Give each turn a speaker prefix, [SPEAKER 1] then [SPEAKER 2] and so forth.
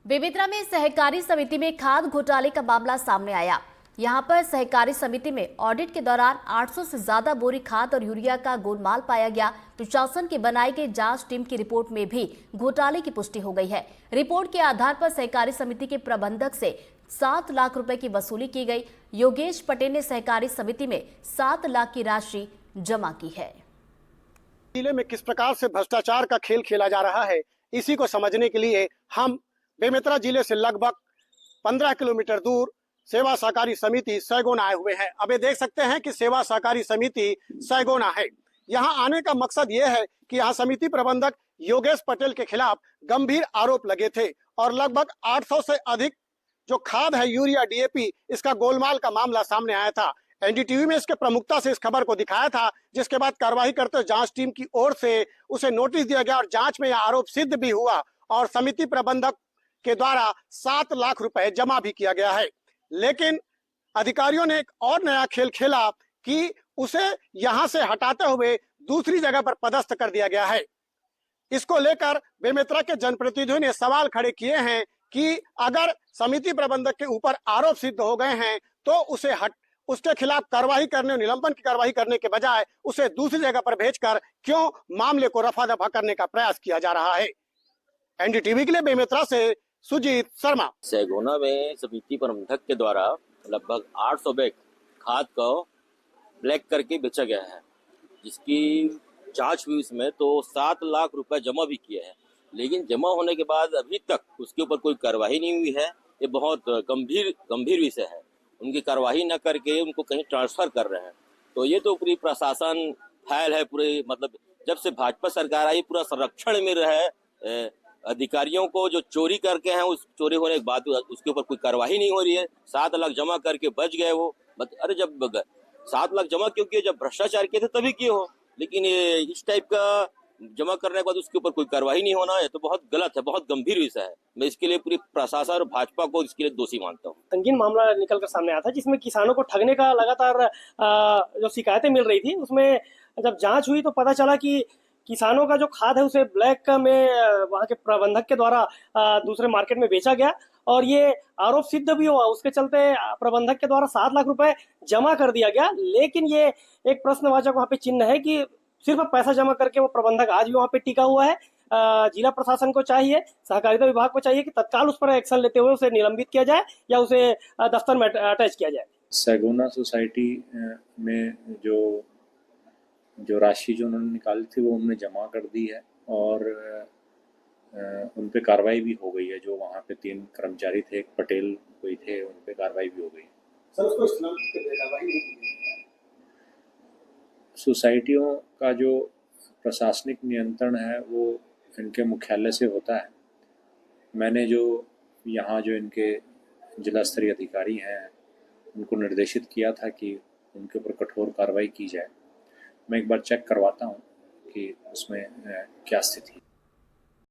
[SPEAKER 1] बेमेतरा में सहकारी समिति में खाद घोटाले का मामला सामने आया। यहां पर सहकारी समिति में ऑडिट के दौरान 800 से ज्यादा बोरी खाद और यूरिया का गोलमाल पाया गया। प्रशासन की बनाई गई जांच टीम की रिपोर्ट में भी घोटाले की पुष्टि हो गई है। रिपोर्ट के आधार पर सहकारी समिति के प्रबंधक से 7 लाख रुपए की वसूली की गई। योगेश पटेल ने सहकारी समिति में 7 लाख की राशि जमा की है।
[SPEAKER 2] जिले में किस प्रकार से भ्रष्टाचार का खेल खेला जा रहा है, इसी को समझने के लिए हम बेमेतरा जिले से लगभग 15 किलोमीटर दूर सेवा सहकारी समिति सैगोना आए हुए हैं। अब ये देख सकते हैं कि सेवा सहकारी समिति सैगोना है। यहाँ आने का मकसद ये है कि यहाँ समिति प्रबंधक योगेश पटेल के खिलाफ गंभीर आरोप लगे थे और लगभग 800 से अधिक जो खाद है, यूरिया, डीएपी, इसका गोलमाल का मामला सामने आया था। एनडीटीवी में इसके प्रमुखता से इस खबर को दिखाया था, जिसके बाद कार्रवाई करते हुए जांच टीम की ओर से उसे नोटिस दिया गया और जांच में यह आरोप सिद्ध भी हुआ और समिति प्रबंधक के द्वारा 7 लाख रुपए जमा भी किया गया है। लेकिन अधिकारियों ने एक और नया खेल खेला कि उसे यहां से हटाते हुए दूसरी जगह पर पदस्थ कर दिया गया है। इसको लेकर बेमेतरा के जनप्रतिनिधियों ने सवाल खड़े किए हैं कि अगर समिति प्रबंधक के ऊपर आरोप सिद्ध हो गए हैं तो उसके खिलाफ कार्रवाई करने, निलंबन की कार्रवाई करने के बजाय उसे दूसरी जगह पर भेजकर क्यों मामले को रफा दफा करने का प्रयास किया जा रहा है। एनडीटीवी के लिए बेमेतरा से सुजीत शर्मा।
[SPEAKER 3] सैगोना में समिति प्रबंधक के द्वारा लगभग 800 बैग खाद को ब्लैक करके बेचा गया है, जिसकी जांच हुई उसमें तो 7 लाख रुपए जमा भी किए हैं। लेकिन जमा होने के बाद अभी तक उसके ऊपर कोई कार्रवाई नहीं हुई है। ये बहुत गंभीर विषय है। उनकी कार्रवाई न करके उनको कहीं ट्रांसफर कर रहे हैं, तो ये तो पूरी प्रशासन फैल है। पूरे मतलब जब से भाजपा सरकार आई, पूरा संरक्षण मिल रहा है अधिकारियों को जो चोरी करके हैं। उस चोरी होने के बाद उसके ऊपर कोई कार्रवाई नहीं हो रही है। 7 लाख जमा करके बच गए वो। अरे जब 7 लाख जमा क्यों किए? जब भ्रष्टाचार किए थे तभी किए हो। लेकिन ये इस टाइप का जमा करने के बाद उसके ऊपर कोई कार्रवाई नहीं होना है तो बहुत गलत है, बहुत गंभीर विषय है। मैं इसके लिए पूरी प्रशासन और भाजपा को इसके लिए दोषी मानता हूँ।
[SPEAKER 4] संगीन मामला निकल कर सामने आया था, जिसमें किसानों को ठगने का लगातार जो शिकायतें मिल रही थी, उसमें जब जांच हुई तो पता चला कि किसानों का जो खाद है उसे ब्लैक में वहां के प्रबंधक के द्वारा दूसरे मार्केट में बेचा गया और ये आरोप सिद्ध भी हुआ। उसके चलते प्रबंधक के द्वारा 7 लाख रुपए जमा कर दिया गया। लेकिन ये एक प्रश्नवाचक वहां पे चिन्ह है कि सिर्फ पैसा जमा करके वो प्रबंधक आज भी वहां पे टिका हुआ है। जिला प्रशासन को चाहिए, सहकारिता विभाग को चाहिए कि तत्काल उस पर एक्शन लेते हुए उसे निलंबित किया जाए या उसे दफ्तर में अटैच किया जाए।
[SPEAKER 5] सैगोना सोसाइटी में जो राशि जो उन्होंने निकाली थी वो उन्होंने जमा कर दी है और उन पे कार्रवाई भी हो गई है। जो वहाँ पे 3 कर्मचारी थे, एक पटेल कोई थे, उन पे कार्रवाई भी हो गई।
[SPEAKER 2] सर, उसको इस्लाम की कार्रवाई नहीं।
[SPEAKER 5] सोसाइटियों का जो प्रशासनिक नियंत्रण है वो इनके मुख्यालय से होता है। मैंने जो यहाँ जो इनके जिला स्तरीय अधिकारी हैं उनको निर्देशित किया था कि उनके ऊपर कठोर कार्रवाई की जाए। मैं एक बार चेक करवाता हूँ कि उसमें क्या स्थिति है।